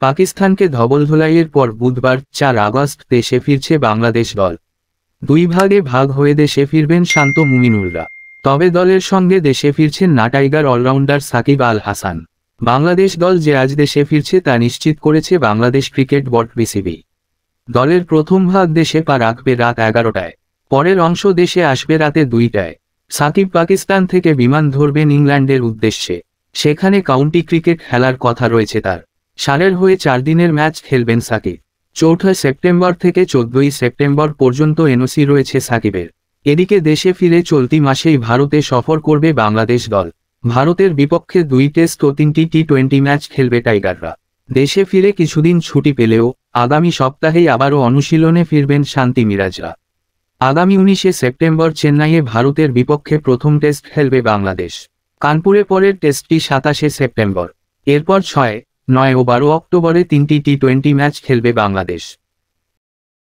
পাকিস্তানকে ধবলধোলাইয়ের পর বুধবার 4 আগস্ট দেশে ফিরছে বাংলাদেশ দল। দুই ভাগে ভাগ হয়ে দেশে ফিরবেন শান্ত মুমিনুলরা। তবে দলের সঙ্গে দেশে ফিরছেন না টাইগার অলরাউন্ডার সাকিব আল হাসান। বাংলাদেশ দল যে আজ দেশে ফিরছে তা নিশ্চিত করেছে বাংলাদেশ ক্রিকেট বোর্ড বিসিবি। দলের প্রথম ভাগ দেশে পা রাখবে রাত 11টায়, পরের অংশ দেশে আসবে রাতে 2টায়। সাকিব পাকিস্তান থেকে বিমান ধরবেন ইংল্যান্ডের উদ্দেশ্যে, সেখানে কাউন্টি ক্রিকেট খেলার কথা রয়েছে তার। সারের হয়ে 4 দিনের ম্যাচ খেলবেন সাকিব। 4 সেপ্টেম্বর থেকে 14 সেপ্টেম্বর পর্যন্ত এনওসি রয়েছে সাকিবের। এদিকে দেশে ফিরে চলতি মাসেই ভারতে সফর করবে বাংলাদেশ দল। ভারতের বিপক্ষে 2 টেস্ট ও 3টি টি-20 ম্যাচ খেলবে টাইগাররা। দেশে ফিরে কিছুদিন ছুটি পেলেও আগামী সপ্তাহেই আবারও অনুশীলনে ফিরবেন শান্তি মিরাজরা। আগামী 19 সেপ্টেম্বর চেন্নাইয়ে ভারতের বিপক্ষে প্রথম টেস্ট খেলবে বাংলাদেশ। কানপুরে পরের টেস্টটি 27 সেপ্টেম্বর। এরপর 6, 9 ও 12 অক্টোবরে 3টি টি-20 ম্যাচ খেলবে বাংলাদেশ।